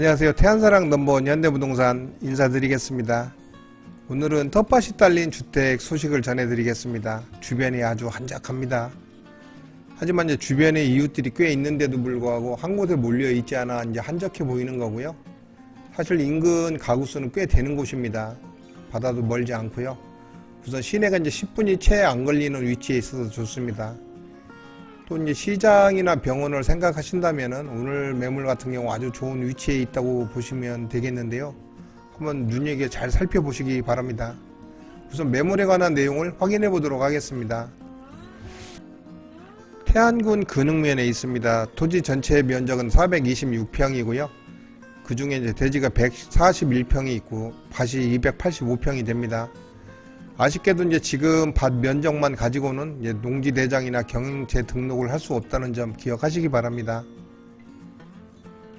안녕하세요. 태안사랑 넘버원 현대부동산 인사드리겠습니다. 오늘은 텃밭이 딸린 주택 소식을 전해드리겠습니다. 주변이 아주 한적합니다. 하지만 이제 주변에 이웃들이 꽤 있는데도 불구하고 한 곳에 몰려 있지 않아 이제 한적해 보이는 거고요. 사실 인근 가구 수는 꽤 되는 곳입니다. 바다도 멀지 않고요. 우선 시내가 이제 10분이 채 안 걸리는 위치에 있어서 좋습니다. 또 이제 시장이나 병원을 생각하신다면은 오늘 매물 같은 경우 아주 좋은 위치에 있다고 보시면 되겠는데요. 한번 눈여겨 잘 살펴보시기 바랍니다. 우선 매물에 관한 내용을 확인해 보도록 하겠습니다. 태안군 근흥면에 있습니다. 토지 전체 면적은 426평이고요. 그 중에 이제 대지가 141평이 있고 밭이 285평이 됩니다. 아쉽게도 이제 지금 밭 면적만 가지고는 이제 농지대장이나 경영체 등록을 할 수 없다는 점 기억하시기 바랍니다.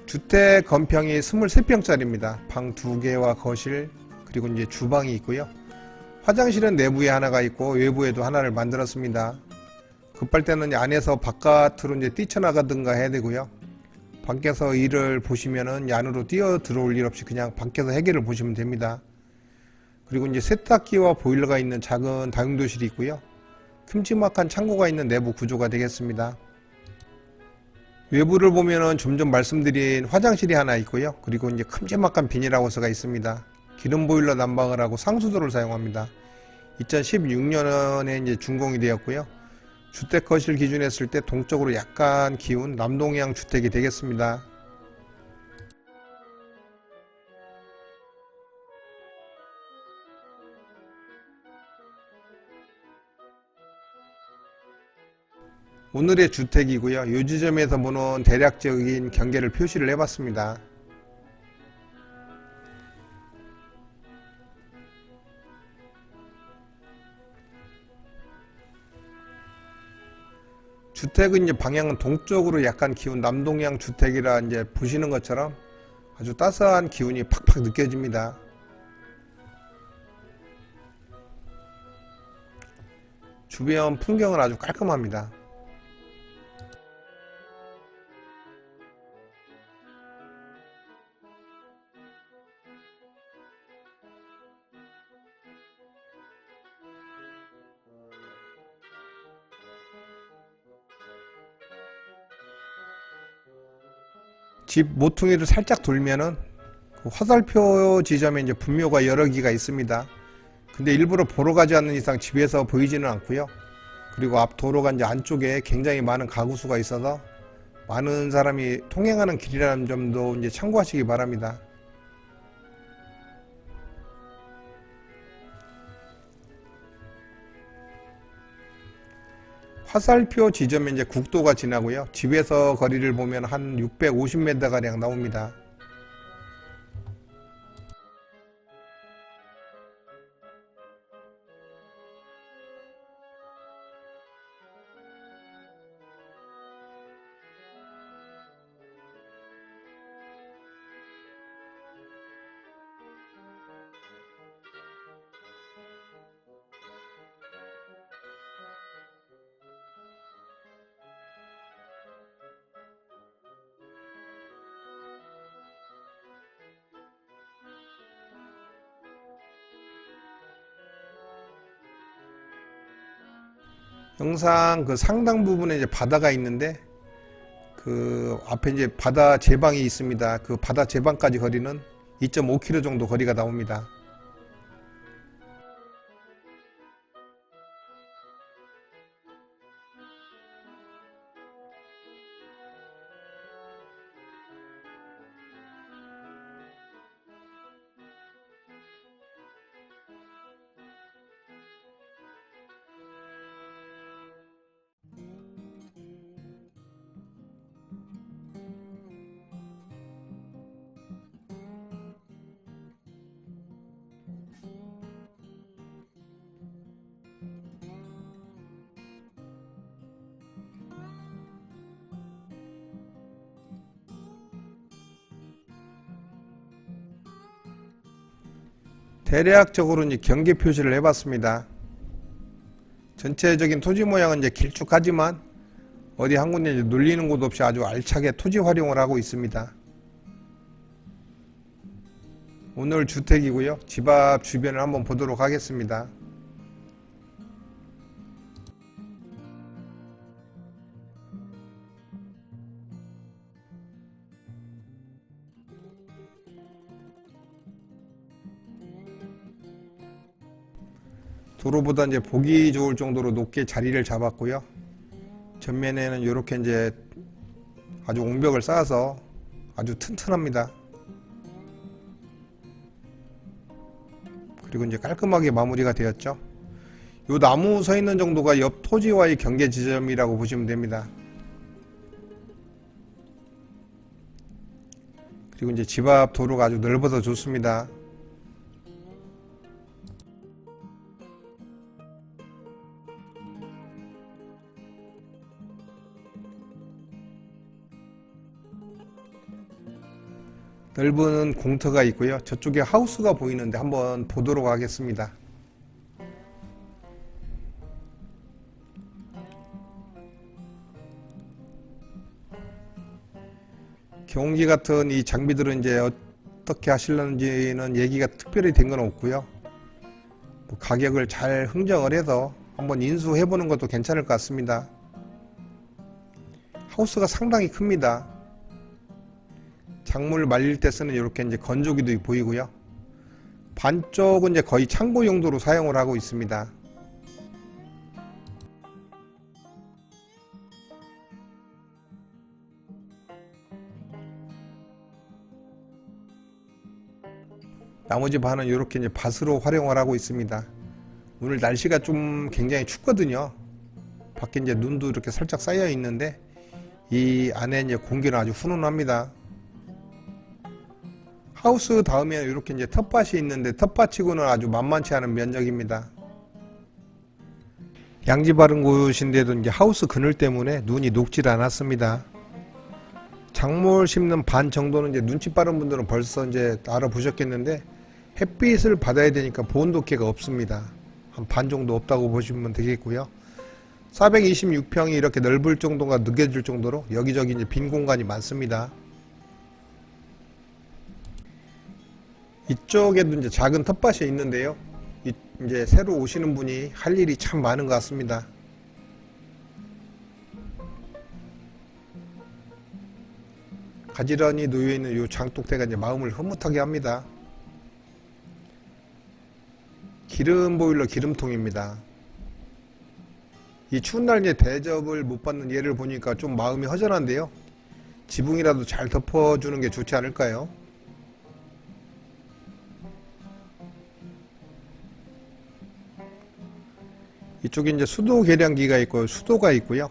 주택 건평이 23평짜리입니다. 방 2개와 거실 그리고 이제 주방이 있고요. 화장실은 내부에 하나가 있고 외부에도 하나를 만들었습니다. 급할 때는 안에서 바깥으로 이제 뛰쳐나가든가 해야 되고요. 밖에서 일을 보시면은 안으로 뛰어 들어올 일 없이 그냥 밖에서 해결을 보시면 됩니다. 그리고 이제 세탁기와 보일러가 있는 작은 다용도실이 있고요. 큼지막한 창고가 있는 내부 구조가 되겠습니다. 외부를 보면은 좀 전 말씀드린 화장실이 하나 있고요. 그리고 이제 큼지막한 비닐하우스가 있습니다. 기름 보일러 난방을 하고 상수도를 사용합니다. 2016년에 이제 준공이 되었고요. 주택 거실 기준했을 때 동쪽으로 약간 기운 남동향 주택이 되겠습니다. 오늘의 주택이고요. 이 지점에서 보는 대략적인 경계를 표시를 해봤습니다. 주택은 이제 방향은 동쪽으로 약간 기운 남동향 주택이라 이제 보시는 것처럼 아주 따스한 기운이 팍팍 느껴집니다. 주변 풍경은 아주 깔끔합니다. 집 모퉁이를 살짝 돌면은 그 화살표 지점에 이제 분묘가 여러 개가 있습니다. 근데 일부러 보러 가지 않는 이상 집에서 보이지는 않고요. 그리고 앞 도로가 이제 안쪽에 굉장히 많은 가구 수가 있어서 많은 사람이 통행하는 길이라는 점도 이제 참고하시기 바랍니다. 화살표 지점에 이제 국도가 지나고요. 집에서 거리를 보면 한 650m 가량 나옵니다. 영상 그 상당 부분에 이제 바다가 있는데 그 앞에 이제 바다 제방이 있습니다. 그 바다 제방까지 거리는 2.5km 정도 거리가 나옵니다. 대략적으로 이제 경계 표시를 해봤습니다. 전체적인 토지 모양은 이제 길쭉하지만 어디 한 군데 눌리는 곳 없이 아주 알차게 토지 활용을 하고 있습니다. 오늘 주택이고요. 집 앞 주변을 한번 보도록 하겠습니다. 도로보다 이제 보기 좋을 정도로 높게 자리를 잡았고요. 전면에는 이렇게 이제 아주 옹벽을 쌓아서 아주 튼튼합니다. 그리고 이제 깔끔하게 마무리가 되었죠. 요 나무 서 있는 정도가 옆 토지와의 경계 지점이라고 보시면 됩니다. 그리고 이제 집 앞 도로가 아주 넓어서 좋습니다. 넓은 공터가 있고요. 저쪽에 하우스가 보이는데 한번 보도록 하겠습니다. 경운기 같은 이 장비들은 이제 어떻게 하실런지는 얘기가 특별히 된 건 없고요. 뭐 가격을 잘 흥정을 해서 한번 인수해 보는 것도 괜찮을 것 같습니다. 하우스가 상당히 큽니다. 작물 말릴 때 쓰는 이렇게 이제 건조기도 보이고요. 반쪽은 이제 거의 창고 용도로 사용을 하고 있습니다. 나머지 반은 이렇게 이제 밭으로 활용을 하고 있습니다. 오늘 날씨가 좀 굉장히 춥거든요. 밖에 이제 눈도 이렇게 살짝 쌓여 있는데 이 안에 이제 공기는 아주 훈훈합니다. 하우스 다음에 이렇게 이제 텃밭이 있는데 텃밭치고는 아주 만만치 않은 면적입니다. 양지 바른 곳인데도 이제 하우스 그늘 때문에 눈이 녹질 않았습니다. 작물 심는 반 정도는 이제 눈치 빠른 분들은 벌써 이제 알아보셨겠는데 햇빛을 받아야 되니까 보온도계가 없습니다. 한 반 정도 없다고 보시면 되겠고요. 426평이 이렇게 넓을 정도가 느껴질 정도로 여기저기 이제 빈 공간이 많습니다. 이쪽에도 이제 작은 텃밭이 있는데요. 이제 새로 오시는 분이 할 일이 참 많은 것 같습니다. 가지런히 놓여 있는 이 장독대가 이제 마음을 흐뭇하게 합니다. 기름 보일러 기름통입니다. 이 추운 날 이제 대접을 못 받는 얘를 보니까 좀 마음이 허전한데요. 지붕이라도 잘 덮어주는 게 좋지 않을까요? 이쪽에 이제 수도 계량기가 있고 수도가 있고요.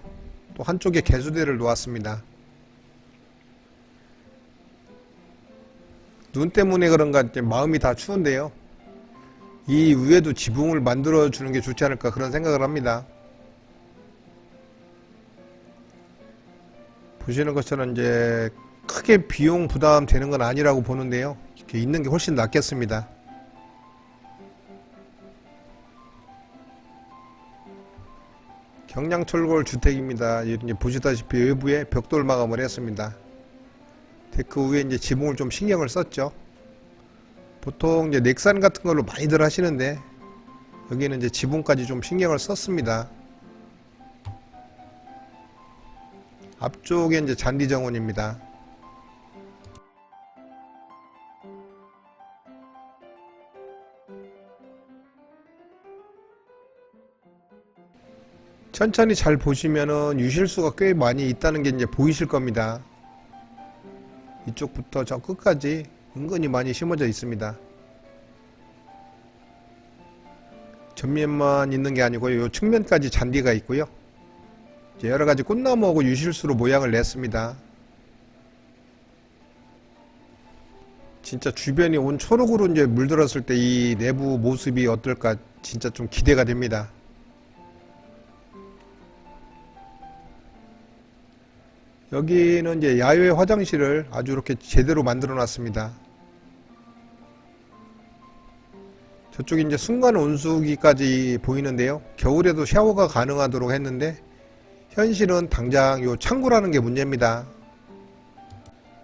또 한쪽에 개수대를 놓았습니다. 눈 때문에 그런가 이제 마음이 다 추운데요. 이 위에도 지붕을 만들어 주는 게 좋지 않을까 그런 생각을 합니다. 보시는 것처럼 이제 크게 비용 부담 되는 건 아니라고 보는데요. 이렇게 있는 게 훨씬 낫겠습니다. 경량철골 주택입니다. 이제 보시다시피 외부에 벽돌 마감을 했습니다. 데크 위에 이제 지붕을 좀 신경을 썼죠. 보통 이제 넥산 같은 걸로 많이들 하시는데 여기는 이제 지붕까지 좀 신경을 썼습니다. 앞쪽에 이제 잔디 정원입니다. 천천히 잘 보시면은 유실수가 꽤 많이 있다는 게 이제 보이실 겁니다. 이쪽부터 저 끝까지 은근히 많이 심어져 있습니다. 전면만 있는 게 아니고요. 이 측면까지 잔디가 있고요. 이제 여러 가지 꽃나무하고 유실수로 모양을 냈습니다. 진짜 주변이 온 초록으로 이제 물들었을 때 이 내부 모습이 어떨까 진짜 좀 기대가 됩니다. 여기는 이제 야외 화장실을 아주 이렇게 제대로 만들어 놨습니다. 저쪽에 이제 순간 온수기까지 보이는데요. 겨울에도 샤워가 가능하도록 했는데 현실은 당장 요 창고라는 게 문제입니다.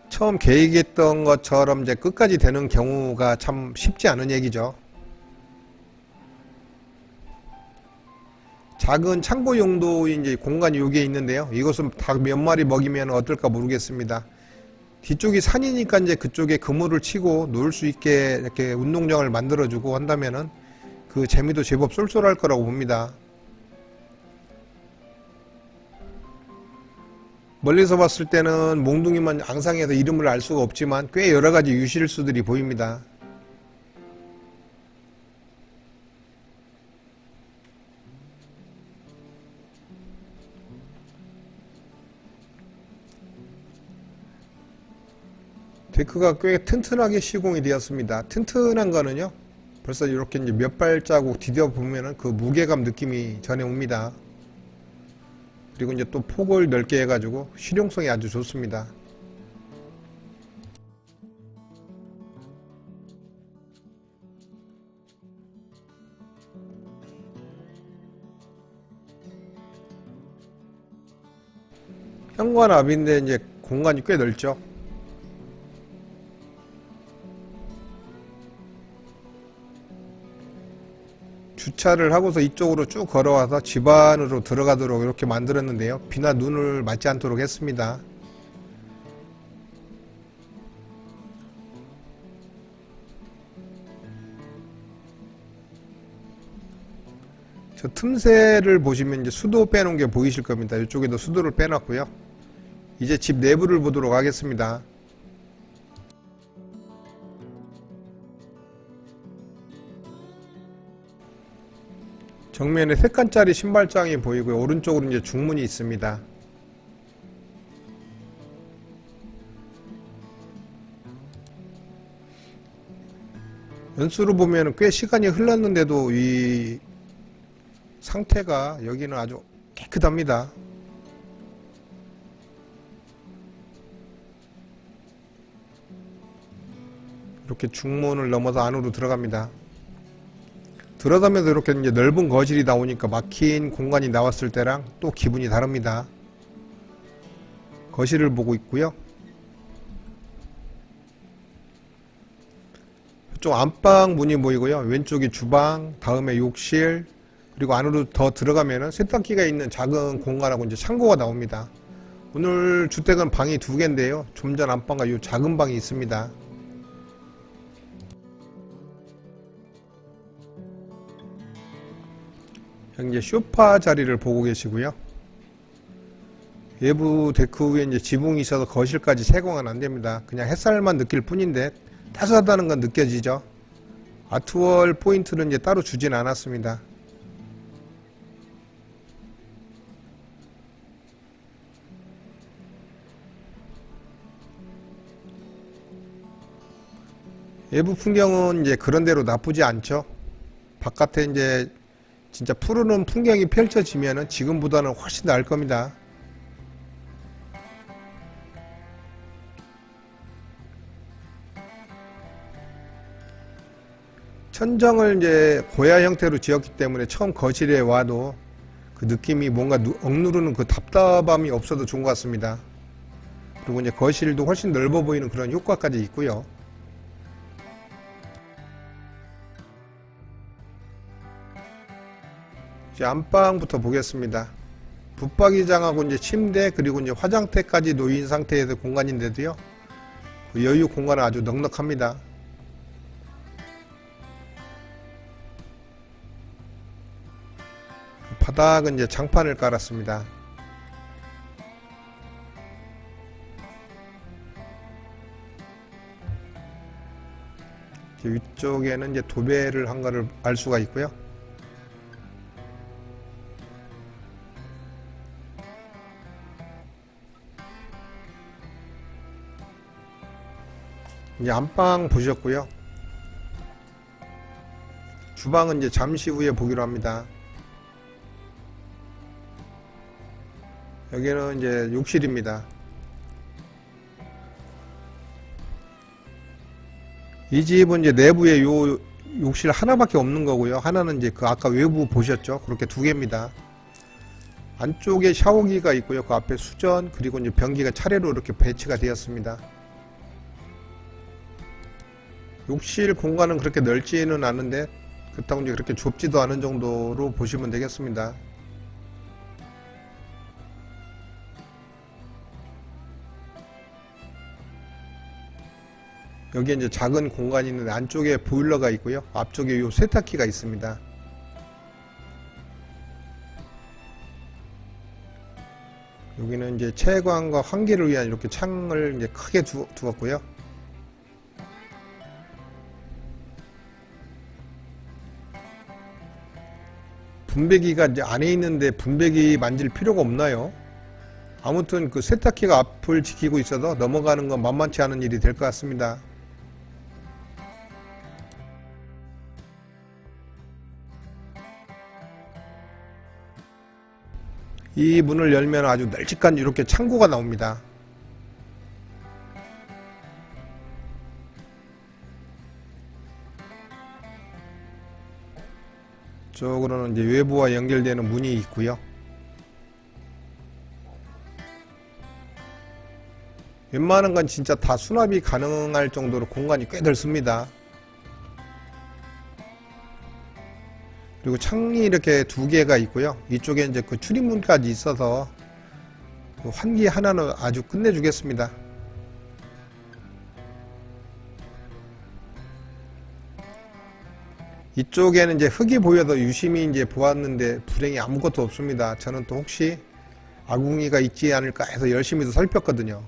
처음 계획했던 것처럼 이제 끝까지 되는 경우가 참 쉽지 않은 얘기죠. 작은 창고 용도의 이제 공간이 여기에 있는데요. 이것은 닭 몇 마리 먹이면 어떨까 모르겠습니다. 뒤쪽이 산이니까 이제 그쪽에 그물을 치고 놀 수 있게 이렇게 운동장을 만들어주고 한다면은 그 재미도 제법 쏠쏠할 거라고 봅니다. 멀리서 봤을 때는 몽둥이만 앙상해서 이름을 알 수가 없지만 꽤 여러가지 유실수들이 보입니다. 데크가 꽤 튼튼하게 시공이 되었습니다. 튼튼한 거는요, 벌써 이렇게 이제 몇 발자국 디뎌 보면은 그 무게감 느낌이 전해 옵니다. 그리고 이제 또 폭을 넓게 해가지고 실용성이 아주 좋습니다. 현관앞인데 이제 공간이 꽤 넓죠. 주차를 하고서 이쪽으로 쭉 걸어와서 집 안으로 들어가도록 이렇게 만들었는데요. 비나 눈을 맞지 않도록 했습니다. 저 틈새를 보시면 이제 수도 빼놓은 게 보이실 겁니다. 이쪽에도 수도를 빼놨고요. 이제 집 내부를 보도록 하겠습니다. 정면에 3칸짜리 신발장이 보이고요. 오른쪽으로 이제 중문이 있습니다. 연수로 보면 꽤 시간이 흘렀는데도 이 상태가 여기는 아주 깨끗합니다. 이렇게 중문을 넘어서 안으로 들어갑니다. 들어가면서 이렇게 이제 넓은 거실이 나오니까 막힌 공간이 나왔을 때랑 또 기분이 다릅니다. 거실을 보고 있고요. 이쪽 안방 문이 보이고요. 왼쪽이 주방, 다음에 욕실, 그리고 안으로 더 들어가면은 세탁기가 있는 작은 공간하고 이제 창고가 나옵니다. 오늘 주택은 방이 2개인데요. 좀 전 안방과 이 작은 방이 있습니다. 이제 소파 자리를 보고 계시고요. 외부 데크 위에 이제 지붕이 있어서 거실까지 채광은 안됩니다. 그냥 햇살만 느낄 뿐인데 따뜻하다는 건 느껴지죠. 아트월 포인트는 이제 따로 주진 않았습니다. 외부 풍경은 이제 그런대로 나쁘지 않죠. 바깥에 이제 진짜 푸르른 풍경이 펼쳐지면은 지금보다는 훨씬 나을 겁니다. 천정을 이제 고야 형태로 지었기 때문에 처음 거실에 와도 그 느낌이 뭔가 억누르는 그 답답함이 없어도 좋은 것 같습니다. 그리고 이제 거실도 훨씬 넓어 보이는 그런 효과까지 있고요. 이제 안방부터 보겠습니다. 붙박이장하고 이제 침대 그리고 이제 화장대까지 놓인 상태에서 공간인데도요. 그 여유 공간은 아주 넉넉합니다. 바닥은 이제 장판을 깔았습니다. 위쪽에는 이제 도배를 한 거를 알 수가 있고요. 이제 안방 보셨고요. 주방은 이제 잠시 후에 보기로 합니다. 여기는 이제 욕실입니다. 이 집은 이제 내부에 요 욕실 하나밖에 없는 거고요. 하나는 이제 그 아까 외부 보셨죠? 그렇게 2개입니다. 안쪽에 샤워기가 있고요. 그 앞에 수전 그리고 이제 변기가 차례로 이렇게 배치가 되었습니다. 욕실 공간은 그렇게 넓지는 않은데 그렇다고 이제 그렇게 좁지도 않은 정도로 보시면 되겠습니다. 여기에 이제 작은 공간이 있는데 안쪽에 보일러가 있고요. 앞쪽에 요 세탁기가 있습니다. 여기는 이제 채광과 환기를 위한 이렇게 창을 이제 크게 두었고요. 분배기가 이제 안에 있는데 분배기 만질 필요가 없나요? 아무튼 그 세탁기가 앞을 지키고 있어도 넘어가는 건 만만치 않은 일이 될 것 같습니다. 이 문을 열면 아주 널찍한 이렇게 창고가 나옵니다. 이쪽으로는 이제 외부와 연결되는 문이 있고요. 웬만한 건 진짜 다 수납이 가능할 정도로 공간이 꽤 넓습니다. 그리고 창이 이렇게 두 개가 있고요. 이쪽에 이제 그 출입문까지 있어서 그 환기 하나는 아주 끝내주겠습니다. 이쪽에는 이제 흙이 보여도 유심히 이제 보았는데 불행히 아무것도 없습니다. 저는 또 혹시 아궁이가 있지 않을까 해서 열심히 또 살폈거든요.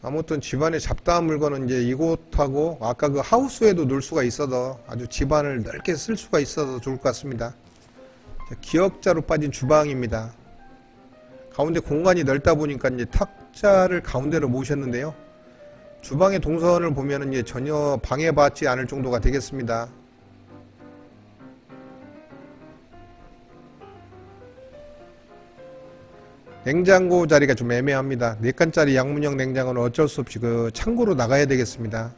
아무튼 집안에 잡다한 물건은 이제 이곳하고 아까 그 하우스에도 놓을 수가 있어서 아주 집안을 넓게 쓸 수가 있어서 좋을 것 같습니다. 기역자로 빠진 주방입니다. 가운데 공간이 넓다 보니까 이제 탁자를 가운데로 모셨는데요. 주방의 동선을 보면은 이제 전혀 방해받지 않을 정도가 되겠습니다. 냉장고 자리가 좀 애매합니다. 4칸짜리 양문형 냉장고는 어쩔 수 없이 그 창고로 나가야 되겠습니다.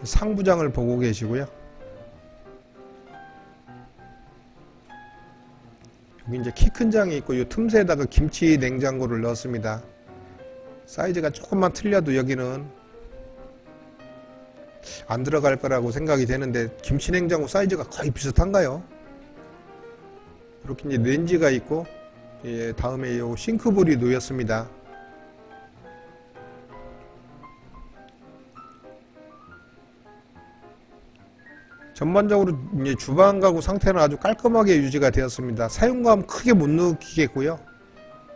상부장을 보고 계시고요. 여기 이제 키 큰 장이 있고 이 틈새에다가 김치 냉장고를 넣었습니다. 사이즈가 조금만 틀려도 여기는 안 들어갈 거라고 생각이 되는데 김치 냉장고 사이즈가 거의 비슷한가요? 이렇게 이제 렌지가 있고, 예, 다음에 요 싱크볼이 놓였습니다. 전반적으로 이제 주방 가구 상태는 아주 깔끔하게 유지가 되었습니다. 사용감 크게 못 느끼겠고요.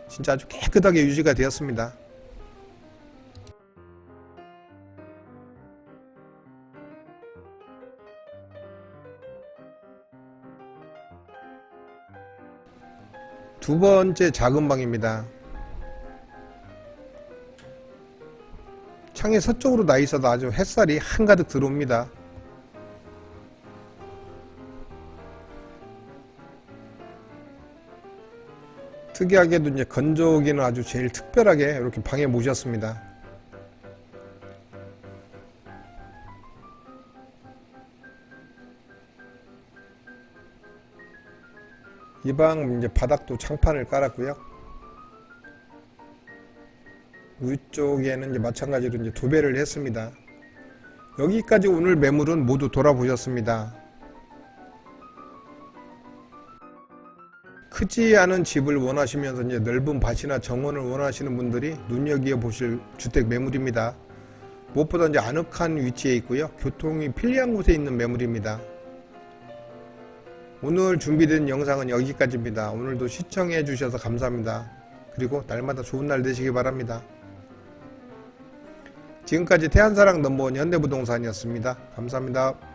진짜 아주 깨끗하게 유지가 되었습니다. 두 번째 작은 방입니다. 창이 서쪽으로 나 있어도 아주 햇살이 한가득 들어옵니다. 특이하게도 이제 건조기는 아주 제일 특별하게 이렇게 방에 모셨습니다. 이 방 이제 바닥도 창판을 깔았고요. 위쪽에는 이제 마찬가지로 이제 도배를 했습니다. 여기까지 오늘 매물은 모두 돌아보셨습니다. 크지 않은 집을 원하시면서 이제 넓은 밭이나 정원을 원하시는 분들이 눈여겨 보실 주택 매물입니다. 무엇보다 이제 아늑한 위치에 있고요. 교통이 편리한 곳에 있는 매물입니다. 오늘 준비된 영상은 여기까지입니다. 오늘도 시청해 주셔서 감사합니다. 그리고 날마다 좋은 날 되시기 바랍니다. 지금까지 태안사랑 넘버원 현대부동산이었습니다. 감사합니다.